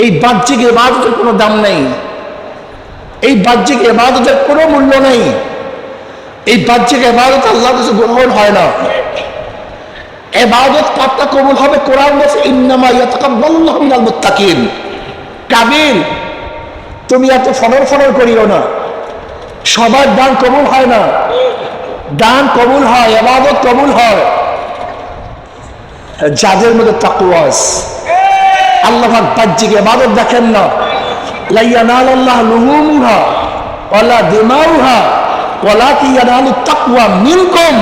এই বাহ্যিক ইবাদতের কোনো দাম নেই, এই বাহ্যিক ইবাদতের কোনো মূল্য নেই। এই বাহ্যিক ইবাদত আল্লাহর কাছে গ্রহণ হয় না। ইবাদত কারটা কবুল হবে? কোরআন বলছে ইন্নামা ইয়াতাকাব্বালুল্লাহু মিনাল মুত্তাকিন। কাবিল, তুমি এত ফনর করিও না, সবার দান কবুল হয় না। দান কবুল হয়, ইবাদত কবুল হয় যাদের মধ্যে তাকওয়া আছে। আল্লাহ পাক বাহ্যিক ইবাদত দেখেন না। লা ইয়ানালুল্লাহু লুহুমুহা ওয়ালা দিমাউহা ওয়ালাকিন ইয়ানালুত তাকওয়া মিনকুম।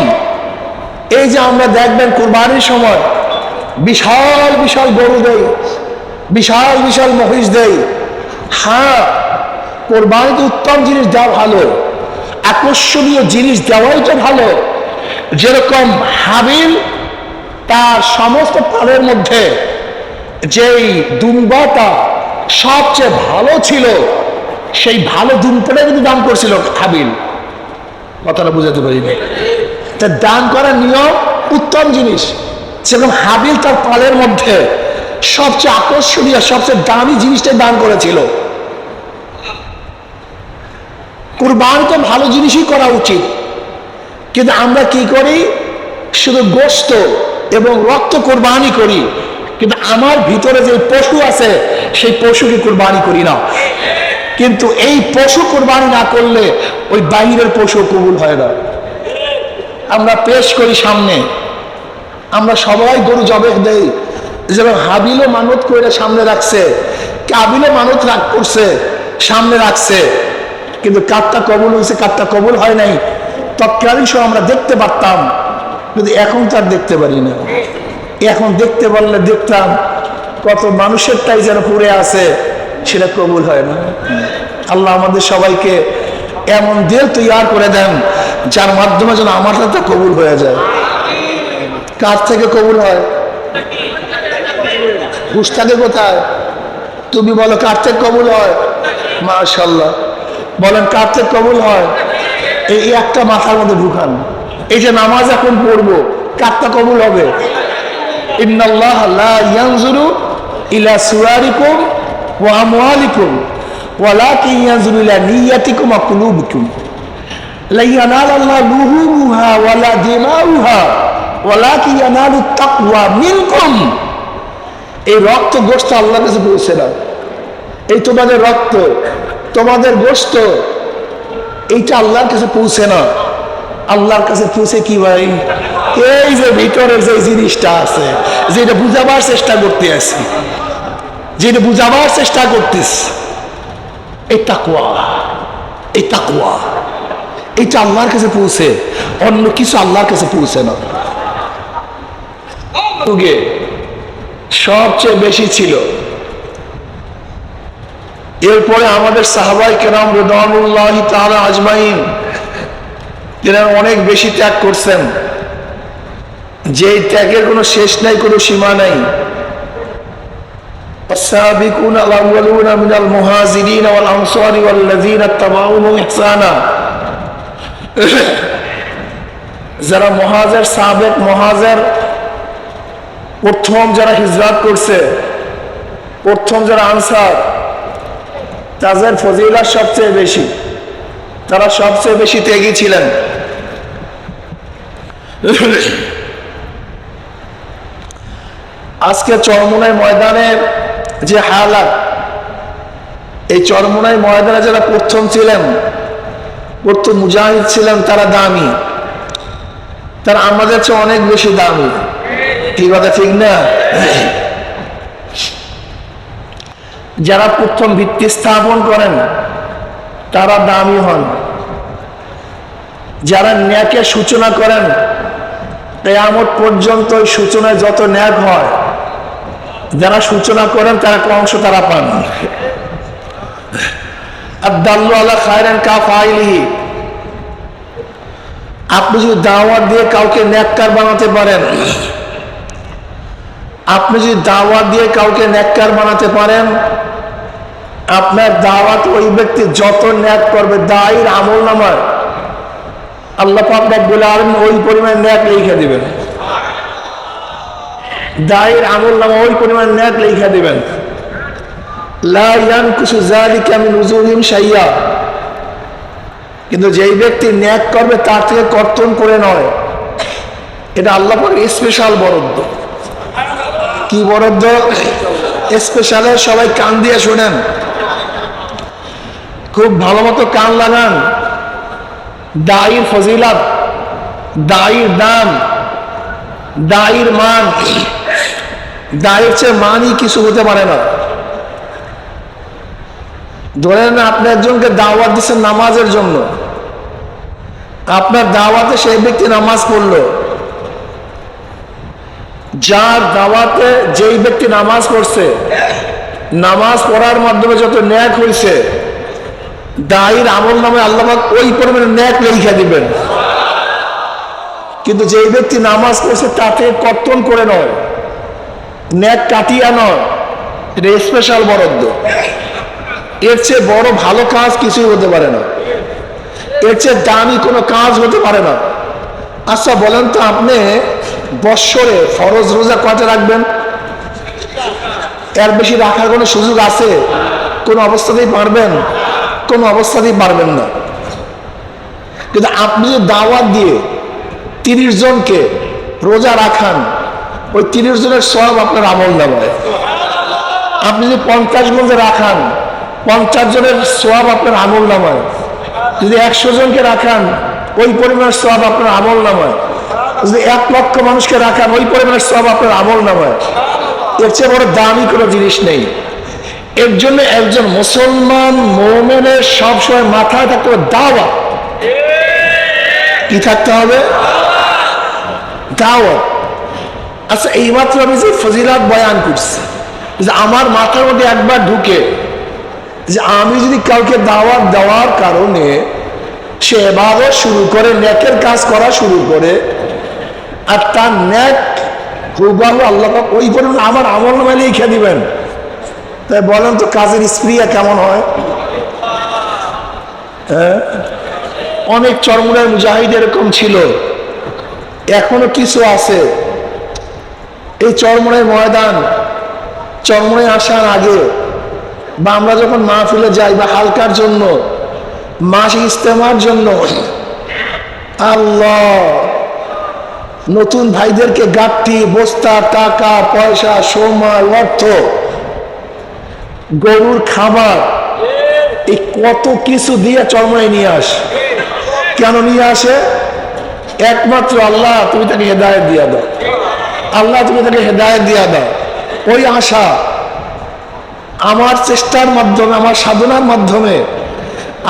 এই যে আমরা দেখবেন কুরবানির সময় বিশাল বিশাল গরু দেই, বিশাল বিশাল মহিষ দেই। হ্যাঁ, কোরবানিতে উত্তম জিনিস দেওয়া ভালো, আকর্ষণীয় জিনিস দেওয়াই তো ভালো। যেরকম হাবিল তার সমস্ত পালের মধ্যে যেই দুম্বাটা সবচেয়ে ভালো ছিল, সেই ভালো দুম্বাটা কিন্তু দান করছিল হাবিল। কথাটা বুঝাতে পারিনি। তা দান করার নিয়ম উত্তম জিনিস। সেরকম হাবিল তার পালের মধ্যে সবচেয়ে আকর্ষণীয় সবচেয়ে দামি জিনিসটাই দান করেছিল। কুরবানি তো ভালো জিনিসই করা উচিত, কিন্তু আমরা কি করি? শুধু গোশত এবং রক্ত কুরবানি করি, কিন্তু আমার ভিতরে যে পশু আছে সেই পশুকে কুরবানি করি না। কিন্তু এই পশু কুরবানি না করলে ওই বাহিরের পশু কবুল হয় না। আমরা পেশ করি সামনে, আমরা সবাই গরু জবে দেই। যেমন হাবিলও মানত করে সামনে রাখছে, কাবিলও মানত করছে সামনে রাখছে, কিন্তু কারটা কবুল হয়েছে কারটা কবুল হয় নাই তৎকালীন সময় আমরা দেখতে পারতাম, কিন্তু এখন তার দেখতে পারি না। এখন দেখতে পারলে দেখতাম কত মানুষেরটাই যেন পড়ে আছে, সেটা কবুল হয় না। আল্লাহ আমাদের সবাইকে এমন দিল তৈয়ার করে দেন যার মাধ্যমে যেন আমার তা কবুল হয়ে যায়। কার থেকে কবুল হয়? ঘুষ থাকে কোথায়? তুমি বলো কার থেকে কবুল হয়? মাশাআল্লাহ, বলেন কার থেকে কবুল হয়? এই একটা মাথার মধ্যে ঢুকান। এই যে নামাজ এখন পড়বো, কারটা কবুল হবে? ইন্নাল্লাহ লা ইয়ানজুরু ইলা সুওয়ারিকুম ওয়া আমওয়ালিকুম ওয়ালাকিন ইয়ানজুরু ইলা নিয়াতিকুম ওয়া কুলুবিকুম। লা ইয়ানালুল্লাহু লুহুমুহা ওয়ালা দিমাউহা ওয়ালাকিন ইয়ানালুত তাকওয়া মিনকুম। এই রক্ত গোশত আল্লাহর কাছে পৌঁছে না। এই তোমাদের রক্ত, তোমাদের গোশত, এইটা আল্লাহর কাছে পৌঁছে না। আল্লাহর কাছে পৌঁছে কি ভাই? এই যে ভিতরের যে জিনিসটা আছে, যেটা বুঝাবার চেষ্টা করতে আছি, যেটা বুঝাবার চেষ্টা করতেছ, এই তাকওয়া, এই তাকওয়া, এটা আল্লাহর কাছে পৌঁছে, অন্য কিছু আল্লাহর কাছে পৌঁছে না। সবচেয়ে বেশি ছিল। এরপরে আমাদের সাহাবাই কেরাম রিদওয়ানুল্লাহি তাআলা আজমাইন, এনারা অনেক বেশি ত্যাগ করছেন, যে ত্যাগের কোনো শেষ নাই, কোনো সীমা নাই। السابقون الأولون من المهاجرين والأنصار والذين اتبعوهم إحسانا। যারা মুহাজির, সাবেক মুহাজির, প্রথম যারা হিজরত করছে, প্রথম যারা আনসার, তাদের ফজিলত সবচেয়ে বেশি, তারা সবচেয়ে বেশি ত্যাগী ছিলেন। আজকে চরমোনাই ময়দানে যে হালাত, এই চরমোনাই ময়দানে যারা প্রথম ছিলেন, প্রথম মুজাহিদ ছিলেন, তারা দামি, তারা আমাদের চেয়ে অনেক বেশি দামি। কি কথা ঠিক না? যারা প্রথম ভিত্তি স্থাপন করেন তারা দামি হন। যারা ন্যাকের সূচনা করেন, কিয়ামত পর্যন্ত ওই সূচনায় যত ন্যাক হয়, যারা সূচনা করেন তারা একটা অংশ তারা পান। আদ-দাল্লু আলা খায়রিন কাফাইলিহি। আপনি যদি দাওয়াত দিয়ে কাউকে নেককার বানাতে পারেন, আপনি যদি দাওয়াত দিয়ে কাউকে নেককার বানাতে পারেন, আপনার দাওয়াত ওই ব্যক্তি যত নেক করবে, দায়ীর আমল নামায় আল্লাহ পাক রব্বুল আলামিন ওই পরিমাণ নেক লিখে দিবেন। দায়ীর আমল নামা ওই পরিমাণ নেক লিখে দিবেন। লা ইয়ানকুসু যালিকা মিন উজুরিহিম শাইয়া, কিন্তু যেই ব্যক্তি ন্যাক করবে তার থেকে কর্তন করে নয়। এটা আল্লাহ পাকের স্পেশাল বরাদ্দ। কি বরাদ্দ? স্পেশালে সবাই কান দিয়ে শোনেন, খুব ভালো মতো কান লাগান। দায়ীর ফজিলত, দায়ীর দাম, দায়ীর মান, দায়ীর চেয়ে মানই কিছু হতে পারে না। ধরেন আপনি একজনকে দাওয়াত দিচ্ছেন নামাজের জন্য, আপনার দাওয়াতে সেই ব্যক্তি নামাজ পড়লো, যার দাওয়াতে যেই ব্যক্তি নামাজ পড়ছে, নামাজ পড়ার মাধ্যমে যত ন্যাক হয়েছে, দায়ীর আমল নামে আল্লাহ পাক ওই পরিমাণে ন্যাক লিখে দিবেন। কিন্তু যেই ব্যক্তি নামাজ পড়ছে তাতে কর্তন করে নয়, ন্যাক কাটিয়া নয়, এটা স্পেশাল বরাদ্দ। এর চেয়ে বড় ভালো কাজ কিছুই হতে পারে না, এর চেয়ে দামি কোনো কাজ হতে পারে না। আচ্ছা বলেন তো, আপনি বৎসরে ফরজ রোজা কয়টা রাখবেন? এর বেশি রাখার কোনো সুযোগ আছে? কোনো অবস্থাতেই পারবেন? কোনো অবস্থাতেই পারবেন না। কিন্তু আপনি যে দাওয়াত দিয়ে 30 জনকে রোজা রাখান, ওই 30 জনের সব আপনার আমল নামায়। আপনি যদি 50 জনকে রাখান, 50 জনের সব আপনার আমল নামায়। যদি 100 জনকে রাখান, ওই পরিমাণের সব আপনার আমল নামায়। যদি 1 লক্ষ মানুষকে রাখান, ওই পরিমাণের সব আপনার আমল নামায়। এর চেয়ে বড় দামি কোনো জিনিস নেই। এর জন্য একজন মুসলমান মুমিনের সবসময় মাথায় থাকতে হবে দাওয়াত। কি থাকতে হবে? দাওয়াত। আচ্ছা, এইমাত্র আমি যে ফজিলাত বয়ান করছি, যে আমার মাথার মধ্যে একবার ঢুকে যে আমি যদি কাউকে দাওয়াত দেওয়ার কারণে সে ইবাদত শুরু করে, নেকের কাজ করা শুরু করে, আর তার নেক হুবহু আল্লাহ পাক ওই পরিমাণ আমার আমল নামায় লিখে দিবেন, তাই বলেন তো কাজের স্প্রিয়া কেমন হয়? হ্যাঁ, অনেক চরমুনার মুজাহিদ এরকম ছিল, এখনো কিছু আছে। এই চরমুনার ময়দান, চরমুনায় আসার আগে বা আমরা যখন মাহফিলে যাই বা হালকার জন্য, মাসিক ইজতেমার জন্য, আল্লাহ নতুন ভাইদেরকে গাঁটটি, বস্তা, টাকা পয়সা, সময়, অর্থ, গরুর খাবার, এই কত কিছু দিয়ে চরমনায় নিয়ে আসে। কেন নিয়ে আসে? একমাত্র আল্লাহ তুমি তাকে হেদায়েত দিয়া দাও, আল্লাহ তুমি তাকে হেদায়েত দিয়া দাও। ওই আশা, আমার চেষ্টার মাধ্যমে, আমার সাধনার মাধ্যমে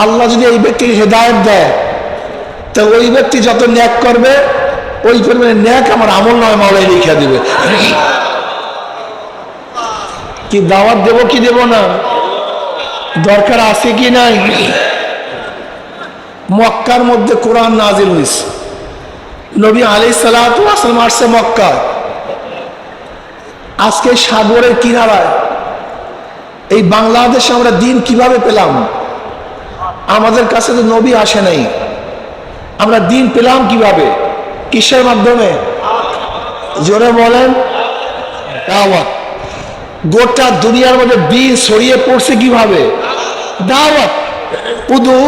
আল্লাহ যদি এই ব্যক্তিকে হেদায়েত দেয়, তো ওই ব্যক্তি যত ন্যাক করবে, ওই পরিমাণে ন্যাক আমার আমল নয় মাওলাই লিখে দিবে। কি দাওয়াত দেব কি দেব না, দরকার আছে কি নাই? মক্কার মধ্যে কোরআন নাজিল হয়েছে, নবী আলাইহিস সালাতু ওয়াস সালাম আসছে মক্কা। আজকে সাগরের কিনারায় এই বাংলাদেশে আমরা দিন কিভাবে পেলাম? আমাদের কাছে তো নবী আসে নাই, আমরা দিন পেলাম কিভাবে? কিসের মাধ্যমে? জোরে বলেন, দাওয়াত। গোটা দুনিয়ার মধ্যে দিন ছড়িয়ে পড়ছে কিভাবে? দাওয়াত। উদউ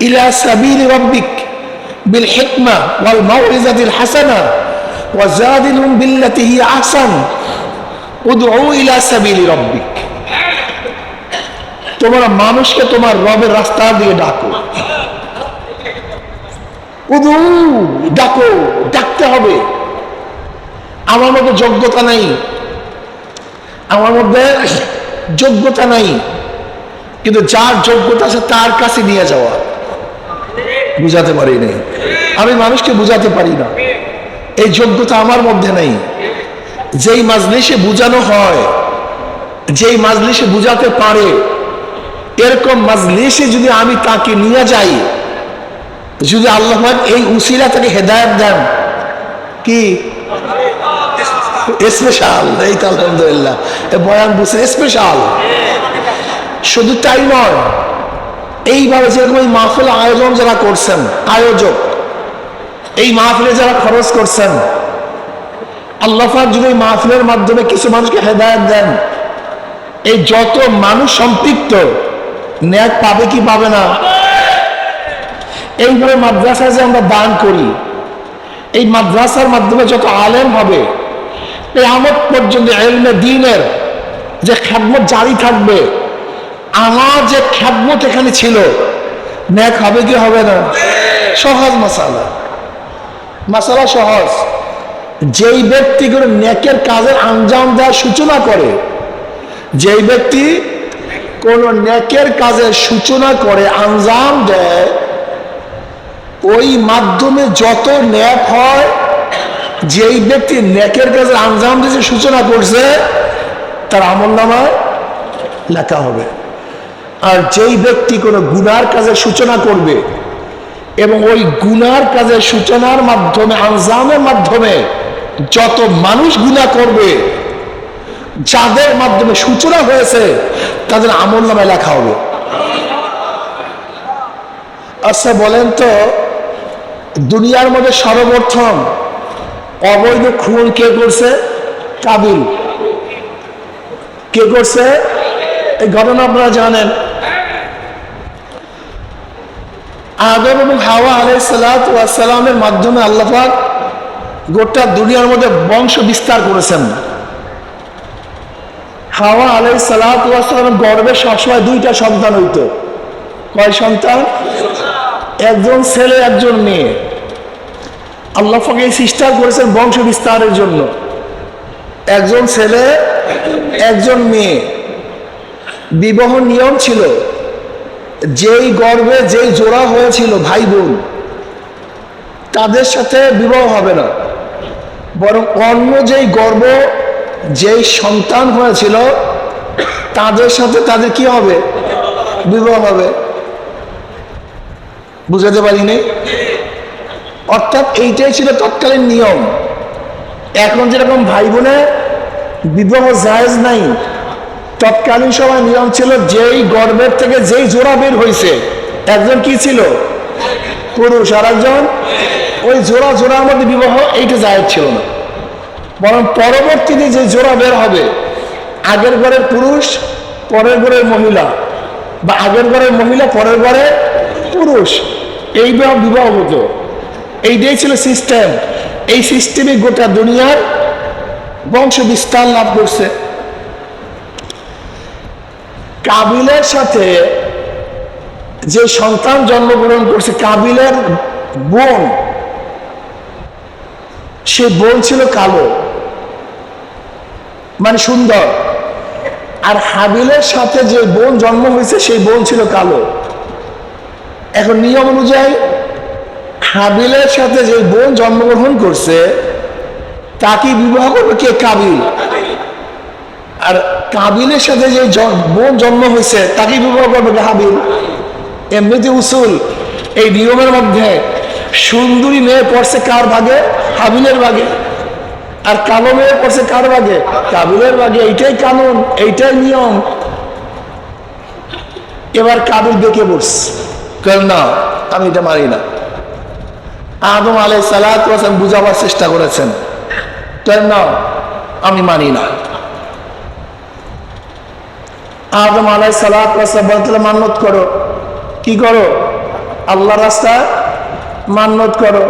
ইলা সাবিলি রাব্বিক বিল হিকমা ওয়াল মাউইজাতিল হাসানা ওয়া জাদিলহুম বিল্লাতি হিয়া আহসান। উদউ ইলা সাবিলি রাব্বিক, তোমরা মানুষকে তোমার রবের রাস্তার দিকে ডাকো। উদউ, ডাকো, ডাকতে হবে। আমার মধ্যে যোগ্যতা নাই, আমার মধ্যে যোগ্যতা নাই, কিন্তু যার যোগ্যতা আছে তার কাছে নিয়ে যাওয়া। বুঝাতে পারি নাই, আমি মানুষকে বুঝাতে পারি না, এই যোগ্যতা আমার মধ্যে নেই। যেই মাজলিসে বুঝানো হয়, যেই মাজলিসে বুঝাতে পারে, এরকম মাজলিসে যদি আমি তাকে নিয়ে যাই, যদি আল্লাহ এই উসিলা তাকে হেদায়েত দেন, কি স্পেশাল। এই তো আলহামদুলিল্লাহ, বয়ান বুঝছে স্পেশাল। শুধু তাই নয়, এইভাবে যেরকম এই মাহফিল আয়োজন যারা করছেন, আয়োজক, এই মাহফিলে যারা খরচ করছেন, আল্লাহ পাক যদি এই মাহফিলের মাধ্যমে কিছু মানুষকে হেদায়েত দেন, এই যত মানুষ সম্পৃক্ত ন্যাক পাবে কি পাবে না? এইভাবে মাদ্রাসায় যে আমরা দান করি, এই মাদ্রাসার মাধ্যমে যত আলেম হবে কিয়ামত পর্যন্ত ইলমে দ্বীনের যে খেদমত জারি থাকবে, আমার যে খেদমত এখানে ছিল ন্যাক হবে কি হবে না? সহজ মাসালা, মাসালা সহজ। যেই ব্যক্তি করে নেকের কাজের আঞ্জাম দেওয়ার সূচনা করে, যেই ব্যক্তি কোন নেকের কাজের সূচনা করে আঞ্জাম দেয়, ওই মাধ্যমে যত ন্যাক হয়, যেই ব্যক্তি নেকের কাজের আঞ্জাম দিয়ে সূচনা করছে তার আমলনামায় লেখা হবে। আর যেই ব্যক্তি কোনো গুনার কাজের সূচনা করবে এবং ওই গুনার কাজের সূচনার মাধ্যমে আঞ্জামের মাধ্যমে যত মানুষ গুনাহ করবে, যাদের মাধ্যমে সূচনা হয়েছে তাদের আমলনামায় লেখা হবে। আচ্ছা বলেন তো, দুনিয়ার মধ্যে সর্বপ্রথম অবৈধ খুন কে করছে? কাবিল। কে করছে? এই ঘটনা আপনারা জানেন। আদম এবং হাওয়া আলাইহিস সালাতু ওয়াস সালামের মাধ্যমে আল্লাহ পাক গোটা দুনিয়ার মধ্যে বংশ বিস্তার করেছেন। হাওয়া আলাইহিস সালাতু ওয়াস সালামের গর্ভে সবসময় দুইটা সন্তান হইতো। কয় সন্তান? একজন ছেলে একজন মেয়ে। আল্লাহ পাক এই সৃষ্টি করেছেন বংশ বিস্তারের জন্য। একজন ছেলে একজন মেয়ে। বিবাহ নিয়ম ছিল, যেই গর্ভে যেই জোড়া হয়েছিল ভাই বোন, তাদের সাথে বিবাহ হবে না, বরং অন্য যেই গর্ভ যেই সন্তান হয়েছিল তাদের সাথে তাদের কি হবে? বিবাহ হবে। বুঝাতে পারিনি? অর্থাৎ এইটাই ছিল তৎকালীন নিয়ম। এখন যেরকম ভাই বোনের বিবাহ জায়েজ নাই, তৎকালীন সময় নিয়ম ছিল যেই গর্ভের থেকে যেই জোড়া বের হয়েছে, একজন কি ছিল? পুরুষ, আর একজন, ওই জোড়া জোড়ার মধ্যে বিবাহ এইটা জায়েজ ছিল না। বরং পরবর্তীতে যে জোড়া বের হবে, আগের ঘরের পুরুষ পরের ঘরের মহিলা, বা আগের ঘরের মহিলা পরের ঘরের পুরুষ, এই বিবাহ হতো। এইটাই ছিল সিস্টেম। এই সিস্টেমে গোটা দুনিয়ার বংশ বিস্তার লাভ করছে। কাবিলের সাথে যে সন্তান জন্মগ্রহণ করছে, কাবিলের বোন, সে বোন ছিল কালো, মানে সুন্দর। আর হাবিলের সাথে যে বোন জন্ম হয়েছে সেই বোন ছিল কালো। এখন নিয়ম অনুযায়ী হাবিলের সাথে যে বোন জন্মগ্রহণ করছে তাকে বিবাহ করবে কে? কাবিল। আর কাবিলের সাথে যে বোন জন্ম হয়েছে তাকে বিবাহ করবে কে? হাবিল। এমনিতে উসুল এই নিয়মের মধ্যে সুন্দরী মেয়ে পড়ছে কার ভাগে? হাবিলের ভাগে। আর কালো মেয়ে পড়ছে কার ভাগে? কাবিলের ভাগে। এইটাই কানুন, এইটাই নিয়ম। এবার কাবিল বেঁকে পড়ছে, না আমি এটা মানি না। আদম আলাইহিস সালাতু ওয়াস সালাম বুঝাবার চেষ্টা করেছেন, না আমি মানি না। আদম আলাইহিস সালাতু ওয়াস সালাম বলতেন মান্নত করো। কি করো? আল্লাহর রাস্তায় মান্নত করো।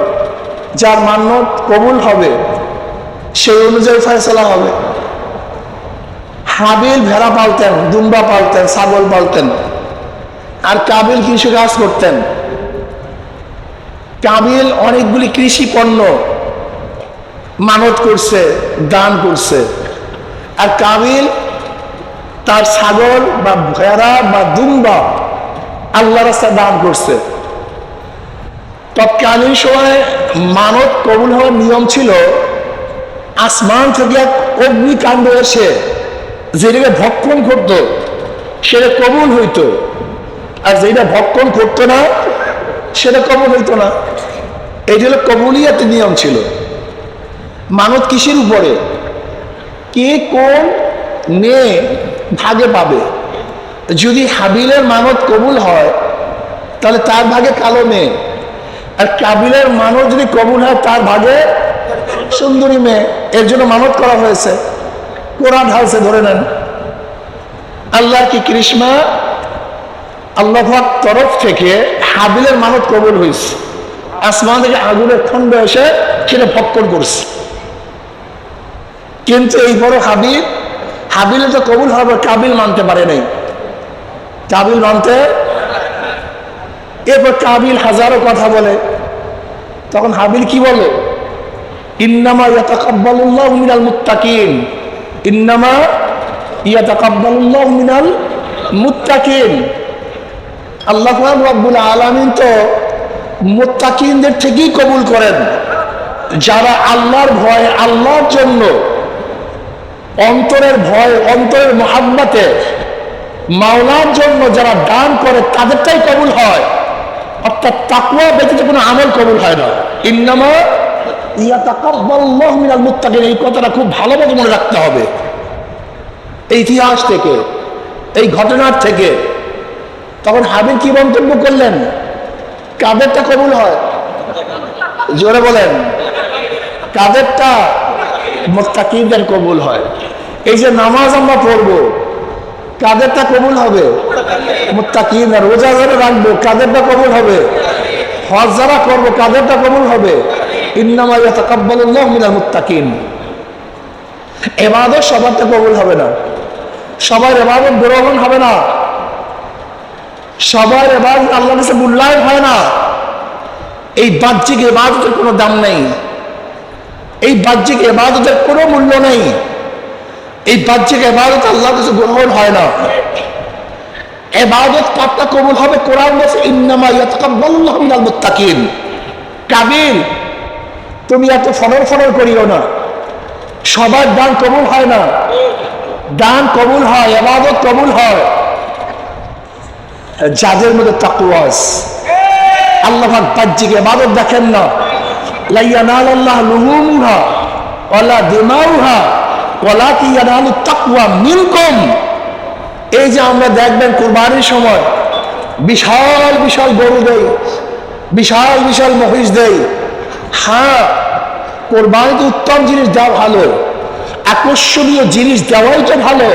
যার মান্নত কবুল হবে সেই অনুযায়ী ফয়সালা হবে। হাবিল ভেড়া পালতেন, দুম্বা পালতেন, ছাগল পালতেন, আর কাবিল কৃষি কাজ করতেন। কাবিল অনেকগুলি কৃষি পণ্য মানত করছে, দান করছে। আর কাবিল তার ছাগল বা ভেড়া বা দুম্বা আল্লাহ রাস্তায় দান করছে। তৎকালীন সময়ে মানত কবুল হওয়ার নিয়ম ছিল, আসমান থেকে এক অগ্নিকাণ্ড এসে যেটাকে ভক্ষণ করতো সেটা কবুল হইতো, আর যেটা ভক্ষণ করতো না সেটা কবুল হইতো না। এইটা হলো কবুলিয়াতের নিয়ম ছিল। মানত কিসের উপরে? কে কোন মেয়ে ভাগে পাবে। যদি হাবিলের মানত কবুল হয় তাহলে তার ভাগে কালো মেয়ে, আর কাবিলের মানত যদি কবুল হয় তার ভাগে সুন্দরী মেয়ে। এর জন্য মানত করা হয়েছে, কোরআন হাউসে ধরে নেন। আল্লাহর কি কৃষ্ণা, আল্লাহর তরফ থেকে হাবিলের মানত কবুল হয়েছে। আসমান থেকে আগুনের খণ্ড এসে সেটা ফক্কর করছে। কিন্তু এই বড় হাবিলে তো কবুল হবে, কাবিল মানতে পারে নাই। কাবিল মানতে, এরপর কাবিল হাজারো কথা বলে। তখন হাবিল কি বলে? ইন্নামা ইয়াতাকাব্বালুল্লাহু মিনাল মুত্তাকিন, ইন্নামা ইয়াতাকাব্বালুল্লাহু মিনাল মুত্তাকিন। আল্লাহ রাব্বুল আলামিন তো মুত্তাকিনদের থেকেই কবুল করেন, যারা আল্লাহর ভয়, আল্লাহর জন্য অন্তরের ভয়, অন্তরের মহাব্বতে মাওলার জন্য যারা দান করে তাদেরটাই কবুল হয়। অর্থাৎ তাকওয়া ব্যতীত কোনো আমল কবুল হয় না। ইন্নামা ইয়াতাকাব্বালুল্লাহু মিনাল মুত্তাকিন, এই কথাটা খুব ভালোভাবে মনে রাখতে হবে। এই ইতিহাস থেকে, এই ঘটনার থেকে তখন হাবিল কি মন্তব্য করলেন? কাদেরটা কবুল হয়? জোরে বলেন, কাদেরটা? মুত্তাকিনদের কবুল হয়। এই যে নামাজ আমরা পড়বো, কাদেরটা কবুল হবে? মুত্তাকিনদের। রোজা যারা রাখবো, কাদেরটা কবুল হবে? হজ যারা করবো, কাদেরটা কবুল হবে? ইন্নামা ইয়াতাকাব্বালুল্লাহু মিনাল মুত্তাকিন। ইবাদত সবারটা কবুল হবে না, সবার ইবাদত গ্রহণ হবে না, সবার ইবাদত আল্লাহর কাছে মূল্যায়ন হয় না। এই বাহ্যিক ইবাদতের কোনো দাম নেই, এই বাহ্যিক ইবাদতের কোনো মূল্য নেই। এই বাহ্যিক ইবাদত আল্লাহর কাছে গ্রহণ হয় না। ইবাদত কারটা কবুল হবে? কোরআন বলছে ইন্নামা ইয়াতাকাব্বালুল্লাহু মিনাল মুত্তাকিন। কাবিল, তুমি এত ফনর করিও না, সবার দান কবুল হয় না। দান কবুল হয়, ইবাদত কবুল হয় যাদের মধ্যে তাকওয়া আছে। আল্লাহ পাক বাহ্যিক ইবাদত দেখেন না। লা ইয়ানালুল্লাহু লুহুমুহা ওয়ালা দিমাউহা ওয়ালাকিন ইয়ানালুত তাকওয়া মিনকুম। এই যে আমরা দেখবেন কুরবানির সময় বিশাল বিশাল গরু দেই, বিশাল বিশাল মহিষ দেই। হ্যাঁ, কোরবানিতে উত্তম জিনিস দেওয়া ভালো, আকর্ষণীয় জিনিস দেওয়াই তো ভালো।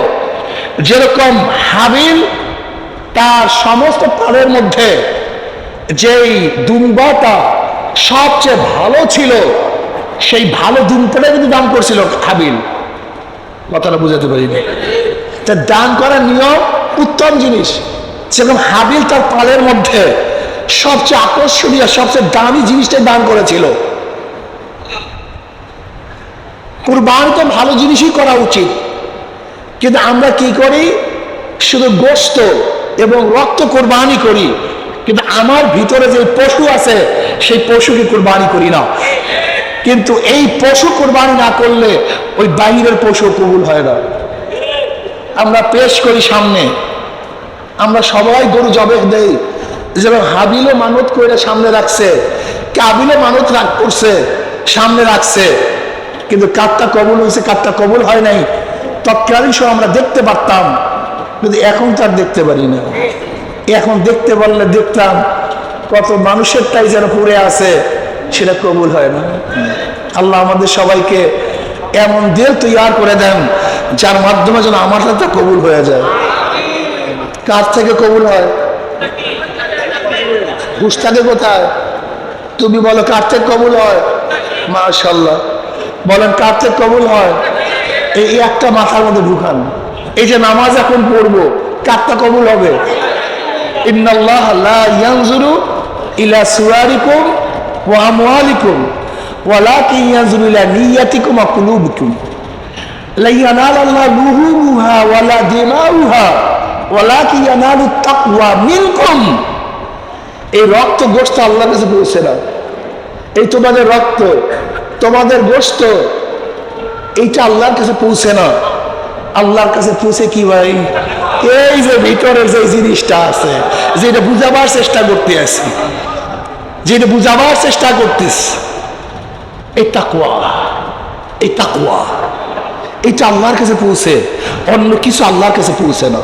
যেরকম হাবিল তার সমস্ত পালের মধ্যে যেই দুম্বাটা সবচেয়ে ভালো ছিল, সেই ভালো দুম্বাটা কিন্তু দান করছিল হাবিল। কথাটা বুঝাতে পারিনি। তা দান করার নিয়ম উত্তম জিনিস। সেরকম হাবিল তার পালের মধ্যে সবচেয়ে আকর্ষণীয়, সবচেয়ে দামি জিনিসটাই দান করেছিল। কুরবানি তো ভালো জিনিসই করা উচিত, কিন্তু আমরা কি করি? শুধু গোশত এবং রক্ত কোরবানি করি, কিন্তু আমার ভিতরে যে পশু আছে সেই পশুকে কোরবানি করি না। কিন্তু এই পশু কোরবানি না করলে ওই বাহিরের পশু কবুল হয় না। আমরা পেশ করি সামনে, আমরা সবাই গরু জবে দেই। যেন হাবিলও মানত করে সামনে রাখছে, কাবিলও মানত করছে সামনে রাখছে, কিন্তু কারটা কবুল হয়েছে, কারটা কবুল হয় নাই তৎকালীন সময় আমরা দেখতে পারতাম, কিন্তু এখন তার দেখতে পারি না। এখন দেখতে পারলে দেখতাম কত মানুষেরটাই যেন পড়ে আছে, সেটা কবুল হয় না। আল্লাহ আমাদের সবাইকে এমন দিল তৈয়ার করে দেন যার মাধ্যমে যেন আমার সাথে কবুল হয়ে যায়। কার থেকে কবুল হয়? গুস্তাকে কোথায়? তুমি বলো কার থেকে কবুল হয়? মাশাআল্লাহ, বলেন কার থেকে কবুল হয়? এই একটা মাথার মধ্যে ঢুকান। এই যে নামাজ এখন পড়বো, কারটা কবুল হবে? ইন্নাল্লাহ লা ইয়ানজুরু ইলা সুওয়ারিকুম ওয়া আমওয়ালিকুম ওয়ালাকিন ইয়ানজুরু ইলা নিয়াতিকুম ওয়া কুলুবিকুম। লা ইয়ানালাল্লাহু লুহুমুহা ওয়ালা দিমাউহা ওয়ালাকিন ইয়ানালুত তাকওয়া মিনকুম। এই রক্ত গোশত আল্লাহর কাছে পৌঁছে না। এই তোমাদের রক্ত, তোমাদের গোশত, এইটা আল্লাহর কাছে পৌঁছে না। আল্লাহর কাছে পৌঁছে কি ভাই? এই যে ভিতরের যে জিনিসটা আছে, যেটা বুঝাবার চেষ্টা করতে আছি, যেটা বুঝাবার চেষ্টা করতেছি, এই তাকওয়া, এই তাকওয়া, এটা আল্লাহর কাছে পৌঁছে, অন্য কিছু আল্লাহর কাছে পৌঁছে না।